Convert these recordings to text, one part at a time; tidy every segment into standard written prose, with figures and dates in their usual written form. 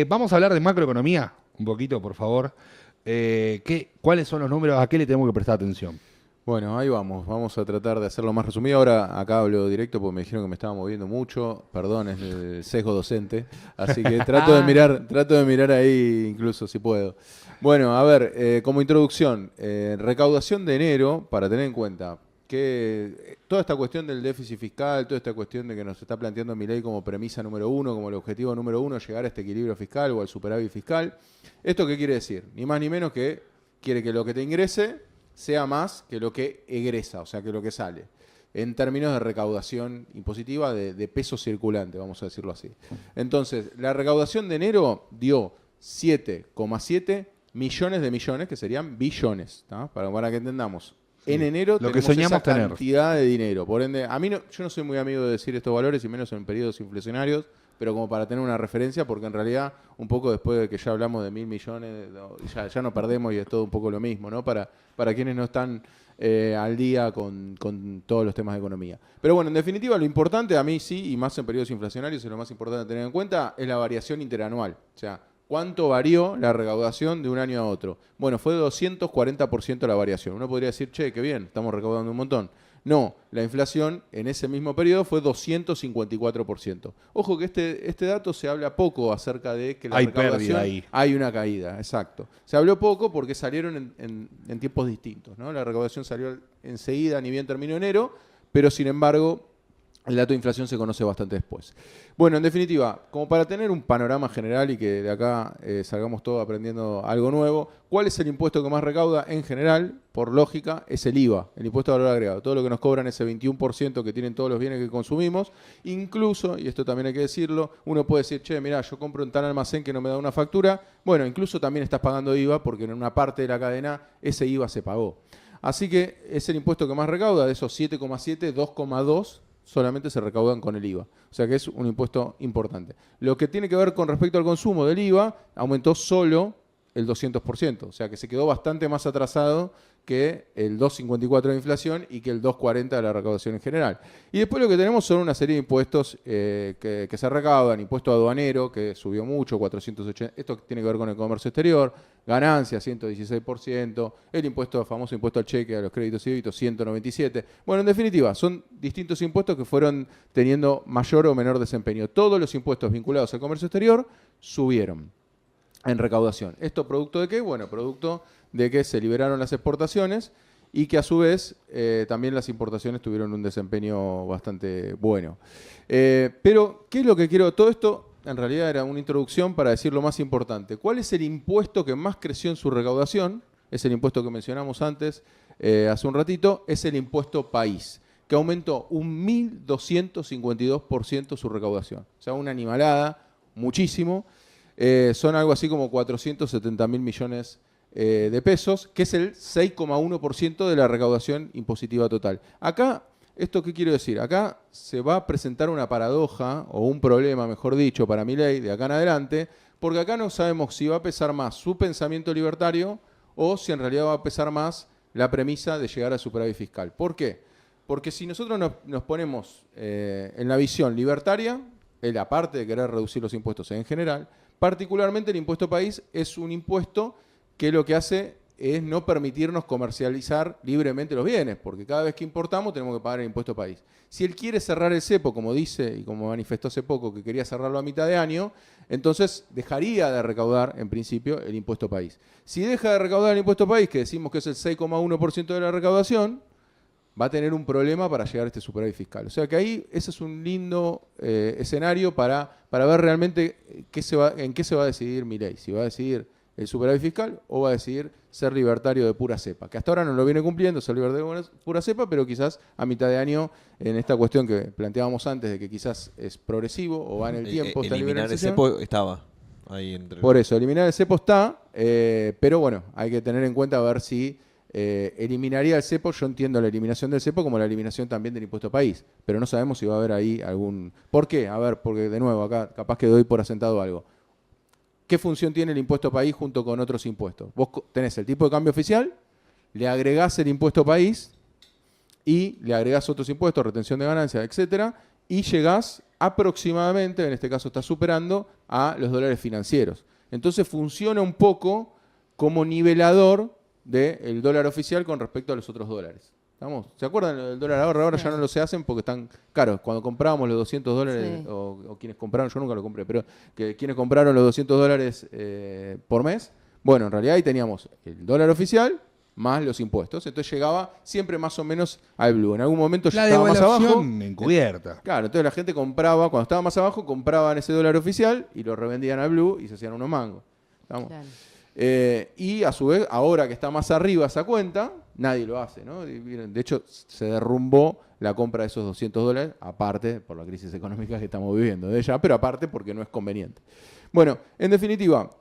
Vamos a hablar de macroeconomía un poquito, por favor. ¿Cuáles son los números? ¿A qué le tenemos que prestar atención? Bueno, ahí vamos a tratar de hacerlo más resumido. Ahora acá hablo directo porque me dijeron que me estaba moviendo mucho. Perdón, es el sesgo docente. Así que trato de mirar ahí incluso si puedo. Bueno, a ver, como introducción, recaudación de enero, para tener en cuenta que toda esta cuestión del déficit fiscal, toda esta cuestión de que nos está planteando Milei como premisa número uno, como el objetivo número uno, llegar a este equilibrio fiscal o al superávit fiscal. ¿Esto qué quiere decir? Ni más ni menos que quiere que lo que te ingrese sea más que lo que egresa, o sea, que lo que sale, en términos de recaudación impositiva de peso circulante, vamos a decirlo así. Entonces, la recaudación de enero dio 7,7 millones de millones, que serían billones, ¿tá? Para que entendamos. Sí. En enero Lo que tenemos esa soñamos tener. cantidad de dinero. Por ende, yo no soy muy amigo de decir estos valores, y menos en periodos inflacionarios, pero como para tener una referencia, porque en realidad, un poco después de que ya hablamos de 1.000 millones, ya no perdemos y es todo un poco lo mismo, ¿no? Para quienes no están al día con todos los temas de economía. Pero bueno, en definitiva, lo importante a mí sí, y más en periodos inflacionarios, es lo más importante tener en cuenta, es la variación interanual. O sea, ¿cuánto varió la recaudación de un año a otro? Bueno, fue de 240% la variación. Uno podría decir, che, qué bien, estamos recaudando un montón. No, la inflación en ese mismo periodo fue 254%. Ojo que este dato se habla poco acerca de que la Hay recaudación pérdida ahí. hay una caída, exacto. Se habló poco porque salieron en tiempos distintos, ¿no? La recaudación salió enseguida, ni bien terminó enero, pero sin embargo el dato de inflación se conoce bastante después. Bueno, en definitiva, como para tener un panorama general y que de acá salgamos todos aprendiendo algo nuevo, ¿cuál es el impuesto que más recauda en general? Por lógica, es el IVA, el impuesto de valor agregado. Todo lo que nos cobran, ese 21% que tienen todos los bienes que consumimos. Incluso, y esto también hay que decirlo, uno puede decir, che, mirá, yo compro en tal almacén que no me da una factura. Bueno, incluso también estás pagando IVA porque en una parte de la cadena ese IVA se pagó. Así que es el impuesto que más recauda, de esos 7,7, 2,2 solamente se recaudan con el IVA. O sea que es un impuesto importante. Lo que tiene que ver con respecto al consumo del IVA, aumentó solo el 200%. O sea que se quedó bastante más atrasado que el 2,54 de inflación y que el 2,40 de la recaudación en general. Y después lo que tenemos son una serie de impuestos que se recaudan. Impuesto aduanero, que subió mucho, 480. Esto tiene que ver con el comercio exterior. Ganancias, 116%. El famoso impuesto al cheque, a los créditos y débitos, 197%. Bueno, en definitiva, son distintos impuestos que fueron teniendo mayor o menor desempeño. Todos los impuestos vinculados al comercio exterior subieron en recaudación. ¿Esto producto de qué? Bueno, producto de que se liberaron las exportaciones y que a su vez también las importaciones tuvieron un desempeño bastante bueno. Pero, ¿qué es lo que quiero? Todo esto en realidad era una introducción para decir lo más importante. ¿Cuál es el impuesto que más creció en su recaudación? Es el impuesto que mencionamos antes, hace un ratito, es el impuesto país, que aumentó un 1.252% su recaudación. O sea, una animalada, muchísimo. Son algo así como 470.000 millones de pesos, que es el 6,1% de la recaudación impositiva total. Acá, ¿esto qué quiero decir? Acá se va a presentar una paradoja, o un problema, mejor dicho, para Milei de acá en adelante, porque acá no sabemos si va a pesar más su pensamiento libertario o si en realidad va a pesar más la premisa de llegar al superávit fiscal. ¿Por qué? Porque si nosotros nos ponemos en la visión libertaria, la parte de querer reducir los impuestos en general, particularmente el impuesto país es un impuesto que lo que hace es no permitirnos comercializar libremente los bienes, porque cada vez que importamos tenemos que pagar el impuesto país. Si él quiere cerrar el cepo, como dice y como manifestó hace poco que quería cerrarlo a mitad de año, entonces dejaría de recaudar en principio el impuesto país. Si deja de recaudar el impuesto país, que decimos que es el 6,1% de la recaudación, va a tener un problema para llegar a este superávit fiscal. O sea que ahí ese es un lindo escenario para ver realmente en qué se va a decidir Milei. Si va a decidir el superávit fiscal o va a decidir ser libertario de pura cepa. Que hasta ahora no lo viene cumpliendo, ser libertario de pura cepa, pero quizás a mitad de año, en esta cuestión que planteábamos antes, de que quizás es progresivo o va en el tiempo. Eliminar el cepo estaba ahí entre... Por eso, eliminar el cepo está, pero bueno, hay que tener en cuenta a ver si eliminaría el cepo. Yo entiendo la eliminación del cepo como la eliminación también del impuesto país, pero no sabemos si va a haber ahí algún... ¿Por qué? A ver, porque de nuevo, acá capaz que doy por asentado algo. ¿Qué función tiene el impuesto país junto con otros impuestos? Vos tenés el tipo de cambio oficial, le agregás el impuesto país y le agregás otros impuestos, retención de ganancias, etcétera, y llegás aproximadamente, en este caso está superando, a los dólares financieros. Entonces funciona un poco como nivelador del dólar oficial con respecto a los otros dólares. ¿Estamos? ¿Se acuerdan del dólar ahorro? Ahora ya no lo se hacen porque están caros. Cuando comprábamos los 200 dólares, Sí. o quienes compraron, yo nunca lo compré, pero quienes compraron los 200 dólares por mes, bueno, en realidad ahí teníamos el dólar oficial más los impuestos. Entonces llegaba siempre más o menos al blue. En algún momento La estaba más abajo. devaluación encubierta. Claro, entonces la gente compraba, cuando estaba más abajo, compraban ese dólar oficial y lo revendían al blue y se hacían unos mangos. ¿Estamos? Claro. Y a su vez, ahora que está más arriba esa cuenta, nadie lo hace, ¿no? Y miren, de hecho, se derrumbó la compra de esos 200 dólares, aparte por la crisis económica que estamos viviendo de ella, pero aparte porque no es conveniente. Bueno, en definitiva,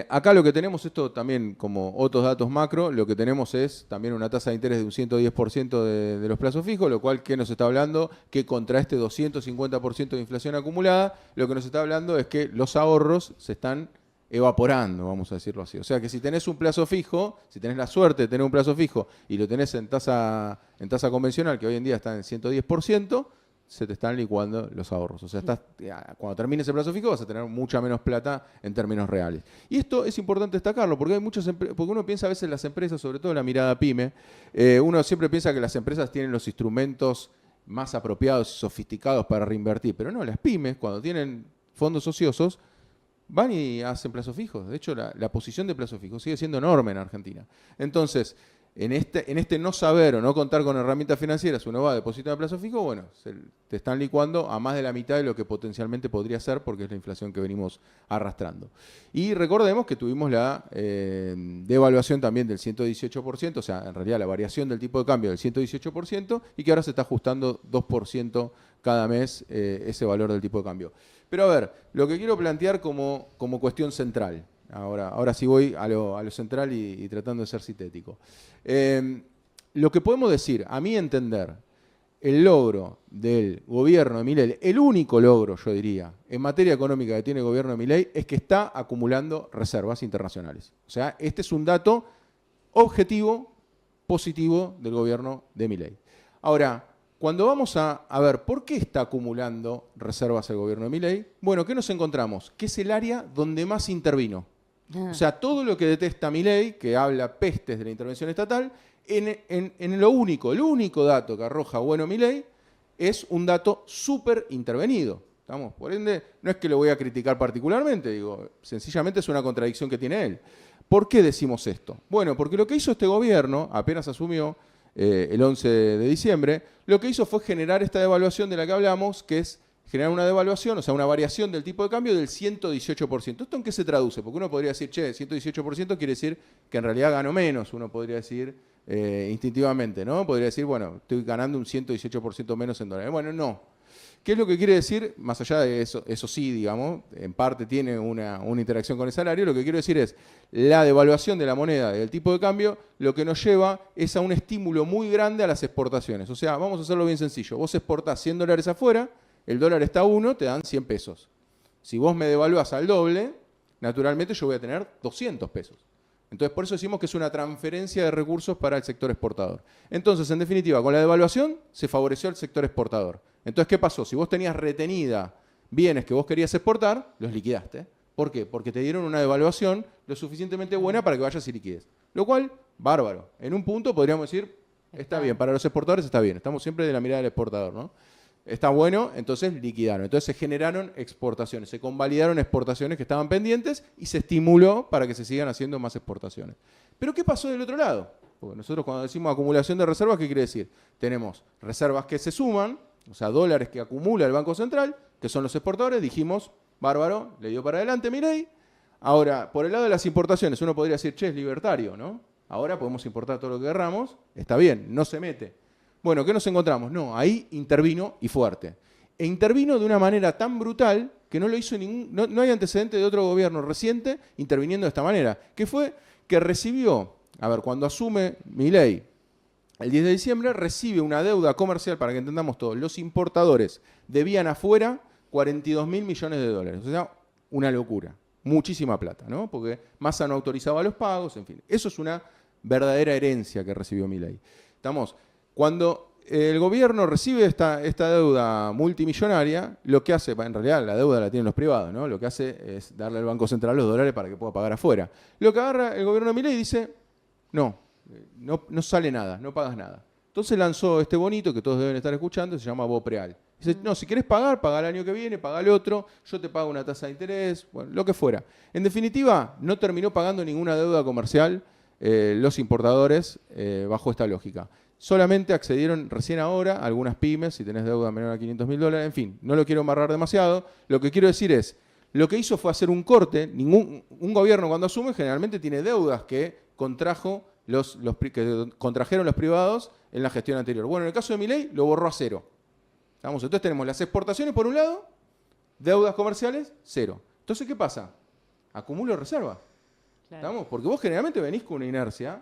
acá lo que tenemos, esto también como otros datos macro, lo que tenemos es también una tasa de interés de un 110% de los plazos fijos, lo cual, ¿qué nos está hablando? Que contra este 250% de inflación acumulada, lo que nos está hablando es que los ahorros se están evaporando, vamos a decirlo así. O sea que si tenés un plazo fijo, si tenés la suerte de tener un plazo fijo y lo tenés en tasa convencional, que hoy en día está en 110%, se te están licuando los ahorros. O sea, cuando termine ese plazo fijo vas a tener mucha menos plata en términos reales. Y esto es importante destacarlo, porque hay porque uno piensa a veces en las empresas, sobre todo la mirada pyme, uno siempre piensa que las empresas tienen los instrumentos más apropiados y sofisticados para reinvertir, pero no, las pymes, cuando tienen fondos ociosos, van y hacen plazos fijos. De hecho, la posición de plazo fijo sigue siendo enorme en Argentina. Entonces, en este no saber o no contar con herramientas financieras, uno va a depositar a plazo fijo, bueno, te están licuando a más de la mitad de lo que potencialmente podría ser, porque es la inflación que venimos arrastrando. Y recordemos que tuvimos la devaluación también del 118%, o sea, en realidad la variación del tipo de cambio del 118%, y que ahora se está ajustando 2% cada mes ese valor del tipo de cambio. Pero a ver, lo que quiero plantear como cuestión central, ahora sí voy a lo central y tratando de ser sintético. Lo que podemos decir, a mi entender, el logro del gobierno de Milei, el único logro, yo diría, en materia económica que tiene el gobierno de Milei, es que está acumulando reservas internacionales. O sea, este es un dato objetivo, positivo del gobierno de Milei. Ahora, cuando vamos a ver por qué está acumulando reservas el gobierno de Milei, bueno, ¿qué nos encontramos? Que es el área donde más intervino. O sea, todo lo que detesta Milei, que habla pestes de la intervención estatal, el único dato que arroja bueno Milei es un dato súper intervenido. ¿Estamos? Por ende, no es que lo voy a criticar particularmente, digo, sencillamente es una contradicción que tiene él. ¿Por qué decimos esto? Bueno, porque lo que hizo este gobierno, apenas asumió, el 11 de diciembre, lo que hizo fue generar esta devaluación de la que hablamos, que es generar una devaluación, o sea, una variación del tipo de cambio del 118%. ¿Esto en qué se traduce? Porque uno podría decir, 118% quiere decir que en realidad gano menos, uno podría decir instintivamente, ¿no? Podría decir, bueno, estoy ganando un 118% menos en dólares. Bueno, no. ¿Qué es lo que quiere decir? Más allá de eso, eso sí, digamos, en parte tiene una interacción con el salario, lo que quiero decir es la devaluación de la moneda, del tipo de cambio, lo que nos lleva es a un estímulo muy grande a las exportaciones. O sea, vamos a hacerlo bien sencillo. Vos exportás 100 dólares afuera, el dólar está a 1, te dan 100 pesos. Si vos me devaluás al doble, naturalmente yo voy a tener 200 pesos. Entonces, por eso decimos que es una transferencia de recursos para el sector exportador. Entonces, en definitiva, con la devaluación se favoreció al sector exportador. Entonces, ¿qué pasó? Si vos tenías retenida bienes que vos querías exportar, los liquidaste. ¿Por qué? Porque te dieron una devaluación lo suficientemente buena para que vayas y liquides. Lo cual, bárbaro. En un punto podríamos decir, está bien, para los exportadores está bien. Estamos siempre de la mirada del exportador, ¿no? Está bueno, entonces liquidaron. Entonces se generaron exportaciones, se convalidaron exportaciones que estaban pendientes y se estimuló para que se sigan haciendo más exportaciones. Pero ¿qué pasó del otro lado? Porque nosotros cuando decimos acumulación de reservas, ¿qué quiere decir? Tenemos reservas que se suman, o sea, dólares que acumula el Banco Central, que son los exportadores, dijimos, bárbaro, le dio para adelante Milei. Ahora, por el lado de las importaciones, uno podría decir, che, es libertario, ¿no? Ahora podemos importar todo lo que querramos, está bien, no se mete. Bueno, ¿qué nos encontramos? No, ahí intervino y fuerte. E intervino de una manera tan brutal que no lo hizo no hay antecedente de otro gobierno reciente interviniendo de esta manera. Que fue que recibió, cuando asume Milei el 10 de diciembre, recibe una deuda comercial, para que entendamos todo. Los importadores debían afuera 42.000 millones de dólares. O sea, una locura. Muchísima plata, ¿no? Porque Massa no autorizaba los pagos, en fin. Eso es una verdadera herencia que recibió Milei. Cuando el gobierno recibe esta deuda multimillonaria, lo que hace, en realidad la deuda la tienen los privados, ¿no? Lo que hace es darle al Banco Central los dólares para que pueda pagar afuera. Lo que agarra el gobierno de Milei y dice, no sale nada, no pagas nada. Entonces lanzó este bonito que todos deben estar escuchando, se llama Bopreal. Dice, no, si querés pagar, paga el año que viene, paga el otro, yo te pago una tasa de interés, bueno, lo que fuera. En definitiva, no terminó pagando ninguna deuda comercial los importadores bajo esta lógica. Solamente accedieron recién ahora algunas pymes, si tenés deuda menor a $500.000, en fin, no lo quiero amarrar demasiado. Lo que quiero decir es, lo que hizo fue hacer un corte. Un gobierno cuando asume generalmente tiene deudas que contrajeron los privados en la gestión anterior. Bueno, en el caso de Milei lo borró a cero. Entonces tenemos las exportaciones por un lado, deudas comerciales, cero. Entonces, ¿qué pasa? Acumulo reserva. Claro. Porque vos generalmente venís con una inercia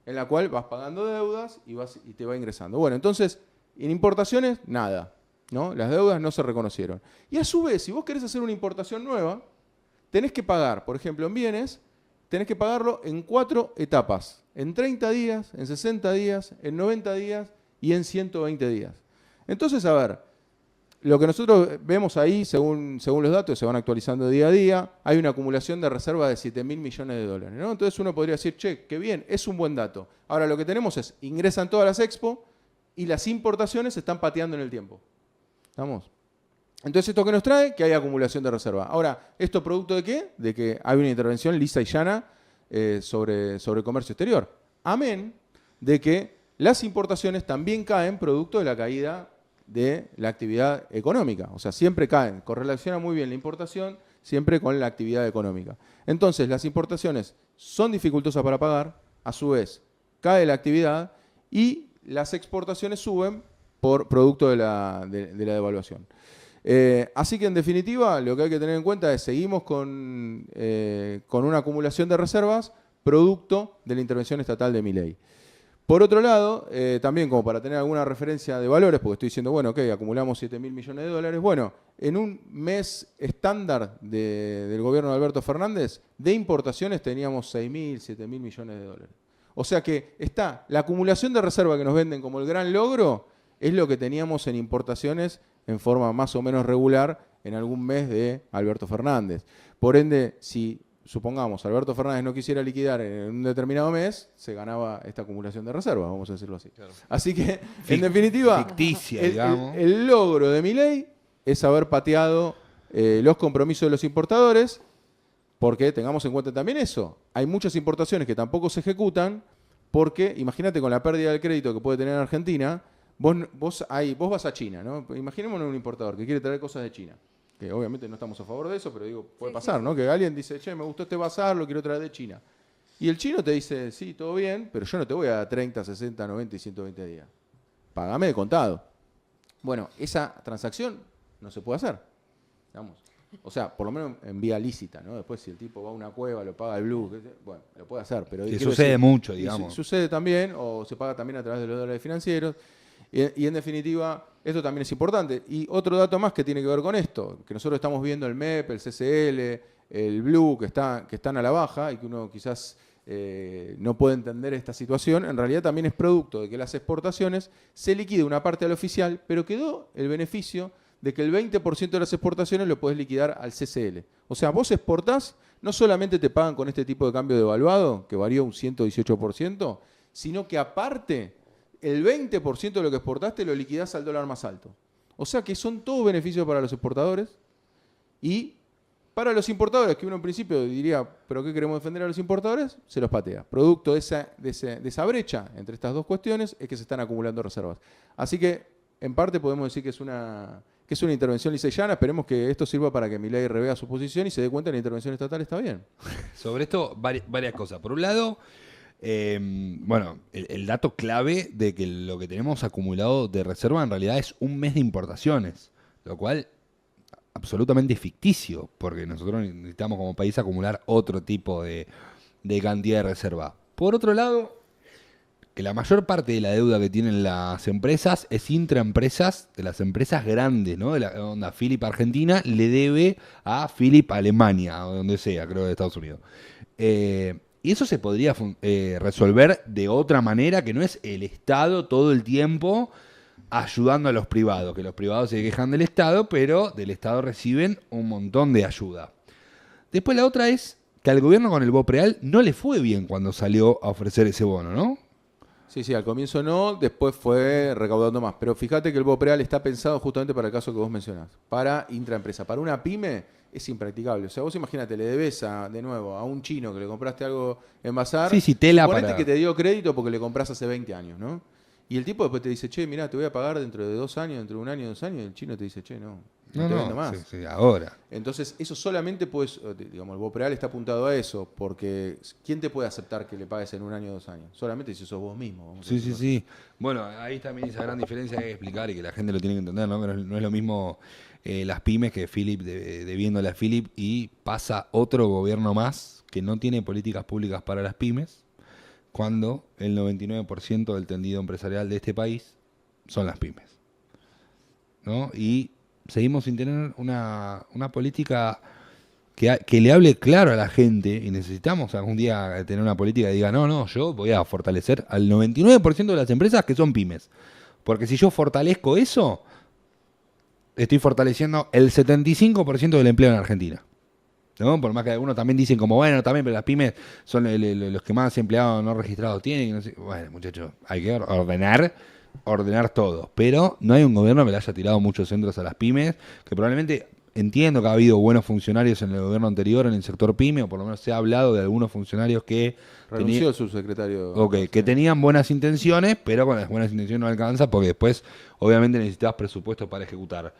en la cual vas pagando deudas y te va ingresando. Bueno, entonces, en importaciones, nada, ¿no? Las deudas no se reconocieron. Y a su vez, si vos querés hacer una importación nueva, tenés que pagar, por ejemplo, en bienes, tenés que pagarlo en 4 etapas. En 30 días, en 60 días, en 90 días y en 120 días. Entonces, a ver, lo que nosotros vemos ahí, según los datos, se van actualizando día a día, hay una acumulación de reserva de $7.000 millones, ¿no? Entonces uno podría decir, che, qué bien, es un buen dato. Ahora lo que tenemos es, ingresan todas las expo y las importaciones se están pateando en el tiempo. ¿Estamos? Entonces, ¿esto qué nos trae? Que hay acumulación de reserva. Ahora, ¿esto producto de qué? De que hay una intervención lisa y llana sobre comercio exterior. Amén de que las importaciones también caen producto de la caída de la actividad económica. O sea, siempre caen. Correlaciona muy bien la importación siempre con la actividad económica. Entonces, las importaciones son dificultosas para pagar, a su vez cae la actividad y las exportaciones suben por producto de la devaluación. Así que, en definitiva, lo que hay que tener en cuenta es seguimos con una acumulación de reservas producto de la intervención estatal de Milei. Por otro lado, también como para tener alguna referencia de valores, porque estoy diciendo, bueno, ok, acumulamos $7.000 millones, bueno, en un mes estándar del gobierno de Alberto Fernández, de importaciones teníamos $6.000, $7.000 millones. O sea que está la acumulación de reserva que nos venden como el gran logro, es lo que teníamos en importaciones en forma más o menos regular en algún mes de Alberto Fernández. Por ende, si supongamos, Alberto Fernández no quisiera liquidar en un determinado mes, se ganaba esta acumulación de reservas, vamos a decirlo así. Claro. Así que, en definitiva, ficticia, el logro de Milei es haber pateado los compromisos de los importadores, porque tengamos en cuenta también eso. Hay muchas importaciones que tampoco se ejecutan, porque, imagínate, con la pérdida del crédito que puede tener Argentina, vos vas a China, ¿no? Imaginémonos un importador que quiere traer cosas de China. Que obviamente no estamos a favor de eso, pero digo, puede pasar, ¿no? Que alguien dice, che, me gustó este bazar, lo quiero traer de China. Y el chino te dice, sí, todo bien, pero yo no te voy a dar 30, 60, 90 y 120 días. Págame de contado. Bueno, esa transacción no se puede hacer. Digamos. O sea, por lo menos en vía lícita, ¿no? Después si el tipo va a una cueva, lo paga el blue, bueno, lo puede hacer. Pero que sucede mucho, digamos. Sucede también, o se paga también a través de los dólares financieros. Y en definitiva, esto también es importante. Y otro dato más que tiene que ver con esto, que nosotros estamos viendo el MEP, el CCL, el Blue, que están a la baja y que uno quizás no puede entender esta situación, en realidad también es producto de que las exportaciones se liquide una parte al oficial, pero quedó el beneficio de que el 20% de las exportaciones lo podés liquidar al CCL. O sea, vos exportás, no solamente te pagan con este tipo de cambio devaluado, que varió un 118%, sino que aparte el 20% de lo que exportaste lo liquidás al dólar más alto. O sea que son todos beneficios para los exportadores y para los importadores, que uno en principio diría, ¿pero qué queremos defender a los importadores? Se los patea. Producto de esa brecha entre estas dos cuestiones es que se están acumulando reservas. Así que, en parte, podemos decir que es una intervención lisa y llana. Esperemos que esto sirva para que Milei revea su posición y se dé cuenta que la intervención estatal está bien. Sobre esto, varias cosas. Por un lado, el dato clave de que lo que tenemos acumulado de reserva en realidad es un mes de importaciones, lo cual absolutamente ficticio, porque nosotros necesitamos como país acumular otro tipo de cantidad de reserva. Por otro lado, que la mayor parte de la deuda que tienen las empresas es intraempresas de las empresas grandes, ¿no? De la onda Philip Argentina le debe a Philip Alemania, o donde sea, creo de Estados Unidos. Y eso se podría resolver de otra manera, que no es el Estado todo el tiempo ayudando a los privados, que los privados se quejan del Estado, pero del Estado reciben un montón de ayuda. Después la otra es que al gobierno con el BOPREAL no le fue bien cuando salió a ofrecer ese bono, ¿no? Sí, al comienzo no, después fue recaudando más. Pero fíjate que el BOPREAL está pensado justamente para el caso que vos mencionás, para intraempresa. Para una pyme es impracticable. O sea, vos imagínate, le debes de nuevo a un chino que le compraste algo en bazar. Sí, tela suponete para... que te dio crédito porque le compras hace 20 años, ¿no? Y el tipo después te dice, che, mirá, te voy a pagar dentro de 2 años, dentro de 1 año, 2 años. Y el chino te dice, che, no te vendo más. Sí, ahora. Entonces, eso solamente pues, digamos, el BOPREAL está apuntado a eso, porque ¿quién te puede aceptar que le pagues en 1 año o 2 años? Solamente si sos vos mismo. Sí. Bueno, ahí también esa gran diferencia que hay que explicar y que la gente lo tiene que entender, ¿no? Que no es lo mismo las pymes que Philip debiéndole a Philip y pasa otro gobierno más que no tiene políticas públicas para las pymes, cuando el 99% del tendido empresarial de este país son las pymes, ¿no? Y seguimos sin tener una política que le hable claro a la gente, y necesitamos algún día tener una política que diga, no, yo voy a fortalecer al 99% de las empresas que son pymes. Porque si yo fortalezco eso, estoy fortaleciendo el 75% del empleo en Argentina, ¿no? Por más que algunos también dicen como, bueno, también, pero las pymes son los que más empleados no registrados tienen. No sé. Bueno, muchachos, hay que ordenar todo. Pero no hay un gobierno que le haya tirado muchos centros a las pymes, que probablemente, entiendo que ha habido buenos funcionarios en el gobierno anterior en el sector pyme, o por lo menos se ha hablado de algunos funcionarios que... Renunció el subsecretario. Que tenían buenas intenciones, pero con las buenas intenciones no alcanza, porque después obviamente necesitabas presupuesto para ejecutar.